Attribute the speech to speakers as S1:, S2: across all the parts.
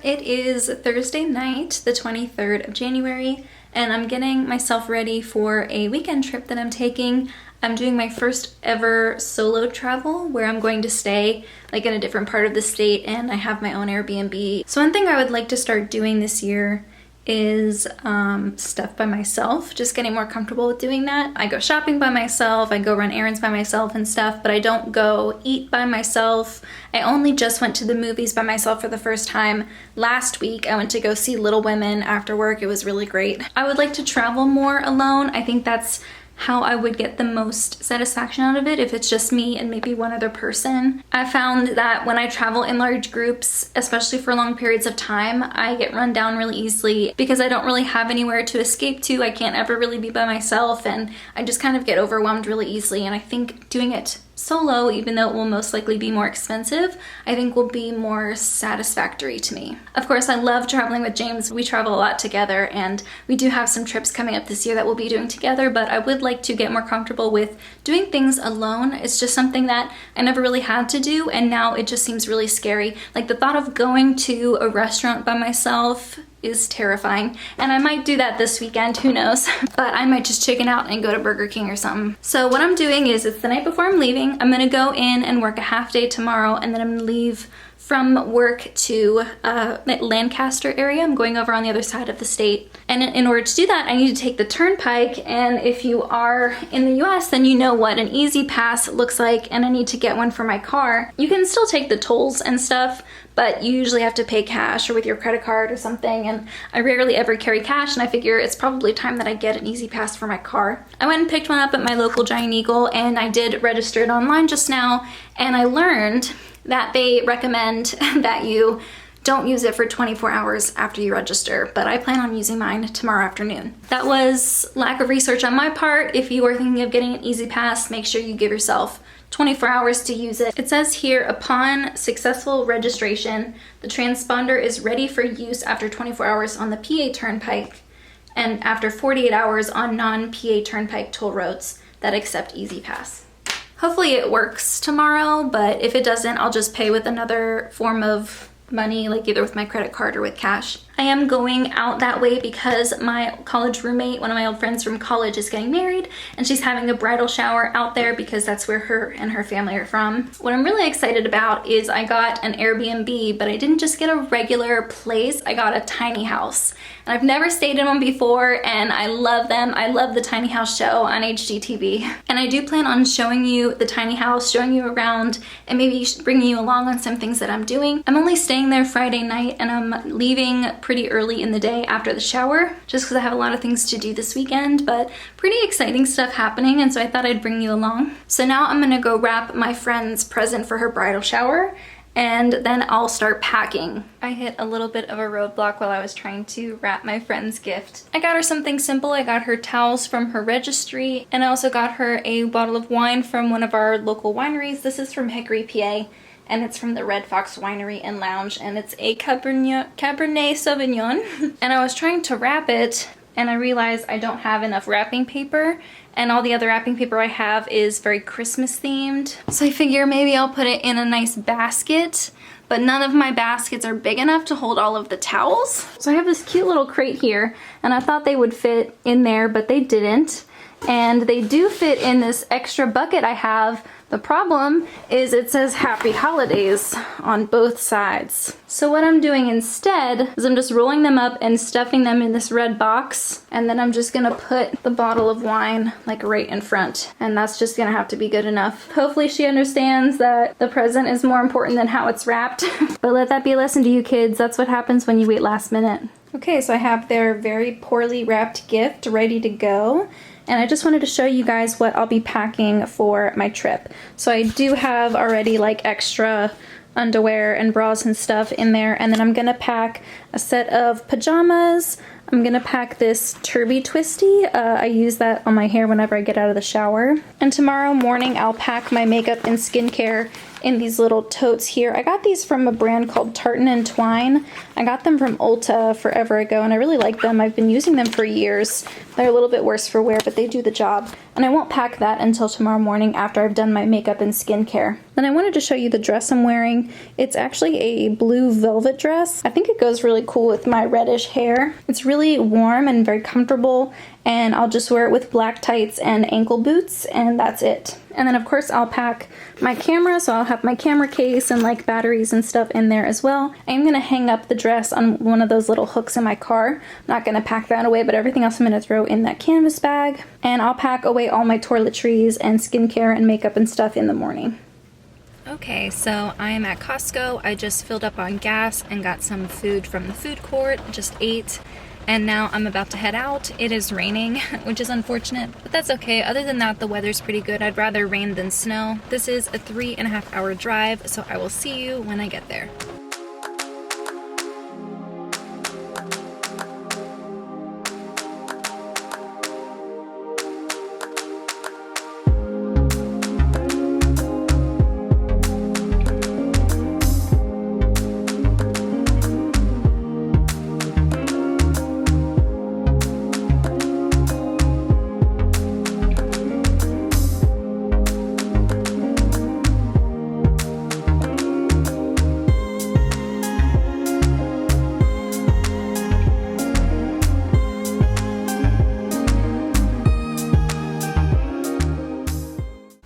S1: It is Thursday night, the 23rd of January, and I'm getting myself ready for a weekend trip that I'm taking. I'm doing my first ever solo travel where I'm going to stay like in a different part of the state and I have my own Airbnb. So one thing I would like to start doing this year is stuff by myself, just getting more comfortable with doing that. I go shopping by myself, I go run errands by myself and stuff, but I don't go eat by myself. I only just went to the movies by myself for the first time last week. I went to go see Little Women after work. It was really great. I would like to travel more alone. I think that's how I would get the most satisfaction out of it if it's just me and maybe one other person. I found that when I travel in large groups, especially for long periods of time, I get run down really easily because I don't really have anywhere to escape to. I can't ever really be by myself and I just kind of get overwhelmed really easily, and I think doing it solo, even though it will most likely be more expensive, I think will be more satisfactory to me. Of course, I love traveling with James. We travel a lot together and we do have some trips coming up this year that we'll be doing together, but I would like to get more comfortable with doing things alone. It's just something that I never really had to do, and now it just seems really scary. Like the thought of going to a restaurant by myself is terrifying, and I might do that this weekend, who knows, but I might just chicken out and go to Burger King or something. So what I'm doing is, it's the night before I'm leaving. I'm gonna go in and work a half day tomorrow, and then I'm gonna leave from work to Lancaster area. I'm going over on the other side of the state, and in order to do that I need to take the turnpike, and if you are in the US then you know what an E-ZPASS looks like, and I need to get one for my car. You can still take the tolls and stuff, but you usually have to pay cash or with your credit card or something, and I rarely ever carry cash, and I figure it's probably time that I get an E-ZPASS for my car. I went and picked one up at my local Giant Eagle, and I did register it online just now, and I learned that they recommend that you don't use it for 24 hours after you register, but I plan on using mine tomorrow afternoon. That was lack of research on my part. If you are thinking of getting an E-ZPASS, make sure you give yourself 24 hours to use it. It says here, upon successful registration, the transponder is ready for use after 24 hours on the PA Turnpike and after 48 hours on non-PA Turnpike toll roads that accept E-ZPASS. Hopefully it works tomorrow, but if it doesn't, I'll just pay with another form of money, like either with my credit card or with cash. I am going out that way because my college roommate, one of my old friends from college, is getting married, and she's having a bridal shower out there because that's where her and her family are from. What I'm really excited about is I got an Airbnb, but I didn't just get a regular place, I got a tiny house. And I've never stayed in one before, and I love them. I love the tiny house show on HGTV. And I do plan on showing you the tiny house, showing you around, and maybe bringing you along on some things that I'm doing. I'm only staying there Friday night, and I'm leaving pretty early in the day after the shower, just because I have a lot of things to do this weekend, but pretty exciting stuff happening, and so I thought I'd bring you along. So now I'm gonna go wrap my friend's present for her bridal shower, and then I'll start packing. I hit a little bit of a roadblock while I was trying to wrap my friend's gift. I got her something simple. I got her towels from her registry, and I also got her a bottle of wine from one of our local wineries. This is from Hickory, PA, and it's from the Red Fox Winery and Lounge, and it's a Cabernet Sauvignon. And I was trying to wrap it, and I realized I don't have enough wrapping paper, and all the other wrapping paper I have is very Christmas themed. So I figure maybe I'll put it in a nice basket, but none of my baskets are big enough to hold all of the towels. So I have this cute little crate here, and I thought they would fit in there, but they didn't. And they do fit in this extra bucket I have. The problem is it says Happy Holidays on both sides. So what I'm doing instead is I'm just rolling them up and stuffing them in this red box, and then I'm just gonna put the bottle of wine like right in front, and that's just gonna have to be good enough. Hopefully she understands that the present is more important than how it's wrapped. But let that be a lesson to you kids. That's what happens when you wait last minute. Okay, so I have their very poorly wrapped gift ready to go. And I just wanted to show you guys what I'll be packing for my trip. So I do have already like extra underwear and bras and stuff in there, and then I'm gonna pack a set of pajamas. I'm gonna pack this Turby Twisty. I use that on my hair whenever I get out of the shower. And tomorrow morning I'll pack my makeup and skincare in these little totes here. I got these from a brand called Tartan and Twine. I got them from Ulta forever ago, and I really like them. I've been using them for years, They're a little bit worse for wear, but they do the job. And I won't pack that until tomorrow morning after I've done my makeup and skincare. Then I wanted to show you the dress I'm wearing. It's actually a blue velvet dress. I think it goes really cool with my reddish hair. It's really warm and very comfortable, and I'll just wear it with black tights and ankle boots, and that's it. And then of course I'll pack my camera, so I'll have my camera case and like batteries and stuff in there as well. I'm gonna hang up the dress on one of those little hooks in my car. I'm not gonna pack that away, but everything else I'm gonna throw in that canvas bag. And I'll pack away all my toiletries and skincare and makeup and stuff in the morning. Okay, so I am at Costco. I just filled up on gas and got some food from the food court, just ate. And now I'm about to head out. It is raining, which is unfortunate, but that's okay. Other than that, the weather's pretty good. I'd rather rain than snow. This is a 3.5 hour drive, so I will see you when I get there.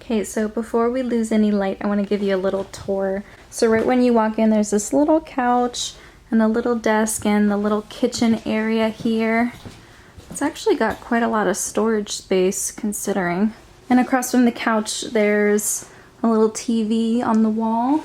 S1: Okay, so before we lose any light, I want to give you a little tour. So right when you walk in, there's this little couch and a little desk and the little kitchen area here. It's actually got quite a lot of storage space considering. And across from the couch, there's a little TV on the wall.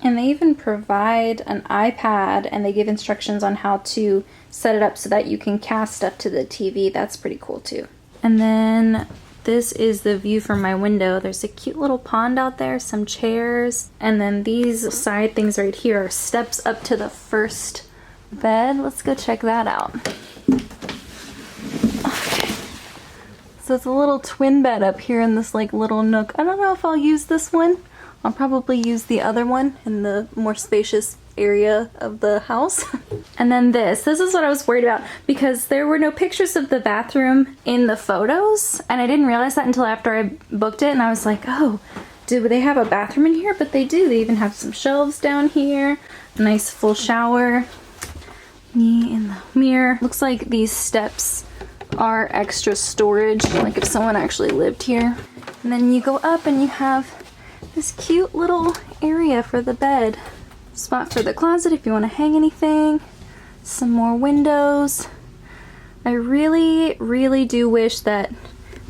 S1: And they even provide an iPad, and they give instructions on how to set it up so that you can cast stuff to the TV. That's pretty cool too. And then this is the view from my window. There's a cute little pond out there, some chairs, and then these side things right here are steps up to the first bed. Let's go check that out. Okay. So it's a little twin bed up here in this like little nook. I don't know if I'll use this one. I'll probably use the other one in the more spacious area of the house. And then this is what I was worried about, because there were no pictures of the bathroom in the photos, and I didn't realize that until after I booked it, and I was like, oh, do they have a bathroom in here? But they do. They even have some shelves down here, a nice full shower, me in the mirror. Looks like these steps are extra storage, like if someone actually lived here. And then you go up and you have this cute little area for the bed. Spot for the closet if you want to hang anything. Some more windows. I really do wish that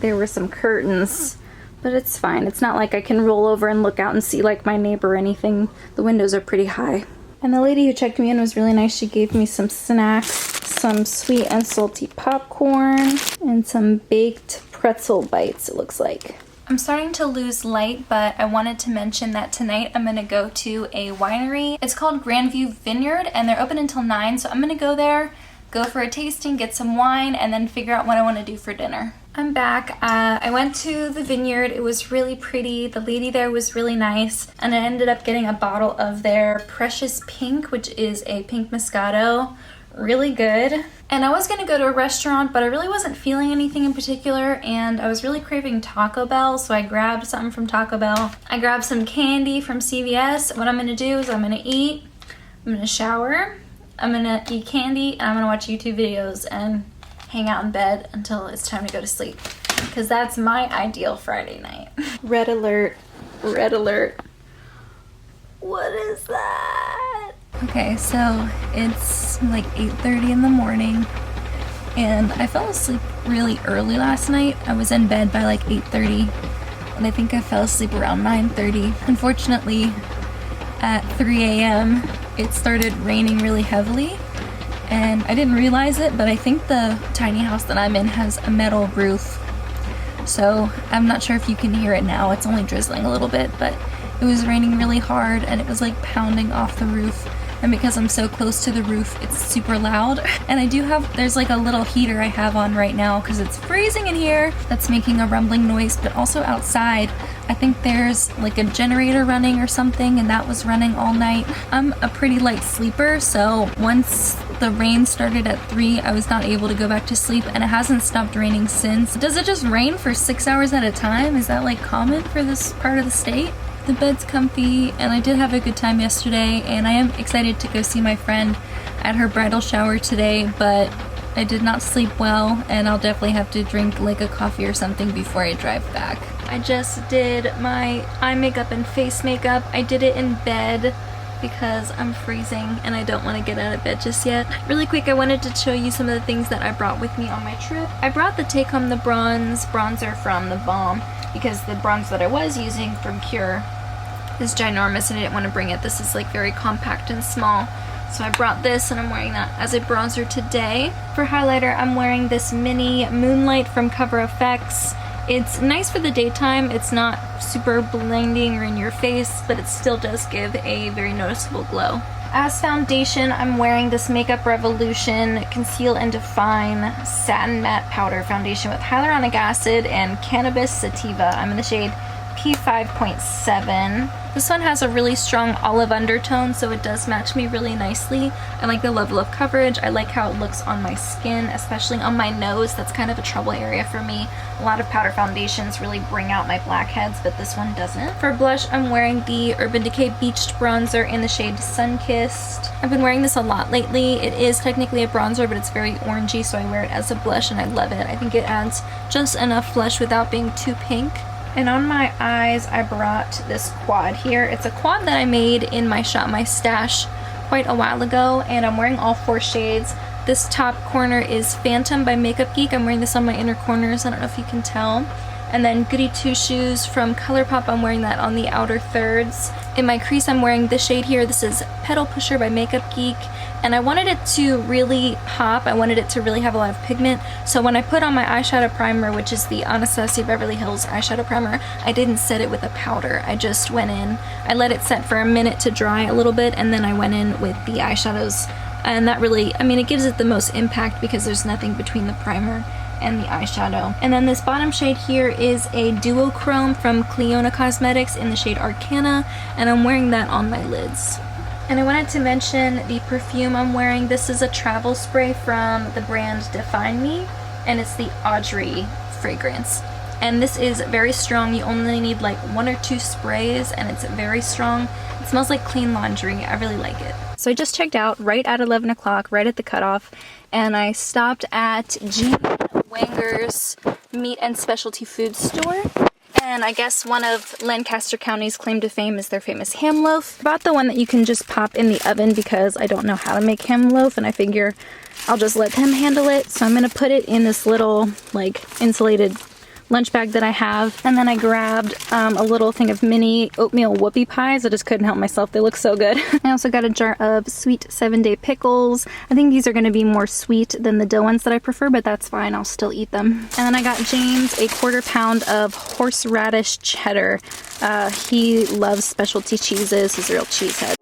S1: there were some curtains, but it's fine. It's not like I can roll over and look out and see like my neighbor or anything. The windows are pretty high. And the lady who checked me in was really nice. She gave me some snacks, some sweet and salty popcorn, and some baked pretzel bites, it looks like. I'm starting to lose light, but I wanted to mention that tonight I'm going to go to a winery. It's called Grandview Vineyard, and they're open until 9, so I'm going to go there, go for a tasting, get some wine, and then figure out what I want to do for dinner. I'm back. I went to the vineyard. It was really pretty. The lady there was really nice, and I ended up getting a bottle of their Precious Pink, which is a pink Moscato. Really good. And I was gonna go to a restaurant, but I really wasn't feeling anything in particular, and I was really craving Taco Bell, so I grabbed something from Taco Bell. I grabbed some candy from CVS. What I'm gonna do is I'm gonna eat, I'm gonna shower, I'm gonna eat candy, and I'm gonna watch YouTube videos and hang out in bed until it's time to go to sleep, because that's my ideal Friday night. Red alert, red alert. What is that? Okay, so it's like 8:30 in the morning, and I fell asleep really early last night. I was in bed by like 8:30, and I think I fell asleep around 9:30. Unfortunately, at 3 a.m. it started raining really heavily, and I didn't realize it, but I think the tiny house that I'm in has a metal roof, so I'm not sure if you can hear it now. It's only drizzling a little bit, but it was raining really hard, and it was like pounding off the roof. And because I'm so close to the roof, it's super loud. And there's like a little heater I have on right now because it's freezing in here that's making a rumbling noise, but also outside, I think there's like a generator running or something, and that was running all night. I'm a pretty light sleeper, so once The rain started at 3. I was not able to go back to sleep, and it hasn't stopped raining since. Does it just rain for 6 hours at a time? Is that like common for this part of the state? The bed's comfy, and I did have a good time yesterday, and I am excited to go see my friend at her bridal shower today, but I did not sleep well, and I'll definitely have to drink like a coffee or something before I drive back. I just did my eye makeup and face makeup. I did it in bed because I'm freezing and I don't want to get out of bed just yet. Really quick, I wanted to show you some of the things that I brought with me on my trip. I brought the Take Home the Bronze bronzer from the Balm because the bronze that I was using from Cure is ginormous and I didn't want to bring it. This is like very compact and small. So I brought this and I'm wearing that as a bronzer today. For highlighter, I'm wearing this mini Moonlight from Cover FX. It's nice for the daytime. It's not super blinding or in your face, but it still does give a very noticeable glow. As foundation, I'm wearing this Makeup Revolution Conceal and Define Satin Matte Powder Foundation with hyaluronic acid and cannabis sativa. I'm in the shade P5.7. This one has a really strong olive undertone, so it does match me really nicely. I like the level of coverage. I like how it looks on my skin, especially on my nose. That's kind of a trouble area for me. A lot of powder foundations really bring out my blackheads, but this one doesn't. For blush, I'm wearing the Urban Decay Beached Bronzer in the shade Sunkissed. I've been wearing this a lot lately. It is technically a bronzer, but it's very orangey, so I wear it as a blush and I love it. I think it adds just enough blush without being too pink. And on my eyes, I brought this quad here. It's a quad that I made in my Shop My Stash quite a while ago, and I'm wearing all 4 shades. This top corner is Phantom by Makeup Geek. I'm wearing this on my inner corners. I don't know if you can tell. And then Goody Two Shoes from ColourPop. I'm wearing that on the outer thirds. In my crease, I'm wearing this shade here. This is Petal Pusher by Makeup Geek. And I wanted it to really pop. I wanted it to really have a lot of pigment. So when I put on my eyeshadow primer, which is the Anastasia Beverly Hills eyeshadow primer, I didn't set it with a powder. I just went in. I let it set for a minute to dry a little bit, and then I went in with the eyeshadows. And that really, I mean, it gives it the most impact because there's nothing between the primer and the eyeshadow. And then this bottom shade here is a duochrome from Cliona Cosmetics in the shade Arcana, and I'm wearing that on my lids. And I wanted to mention the perfume I'm wearing. This is a travel spray from the brand Define Me, and it's the Audrey fragrance. And this is very strong. You only need like 1 or 2 sprays, and it's very strong. It smells like clean laundry. I really like it. So I just checked out right at 11 o'clock, right at the cutoff, and I stopped at G. Wanger's Meat and Specialty Food Store. And I guess one of Lancaster County's claim to fame is their famous ham loaf. I bought the one that you can just pop in the oven because I don't know how to make ham loaf, and I figure I'll just let them handle it. So I'm gonna put it in this little like insulated lunch bag that I have. And then I grabbed a little thing of mini oatmeal whoopie pies. I just couldn't help myself. They look so good. I also got a jar of sweet 7-day pickles. I think these are going to be more sweet than the dill ones that I prefer, but that's fine. I'll still eat them. And then I got James a 1/4 pound of horseradish cheddar. He loves specialty cheeses. He's a real cheesehead.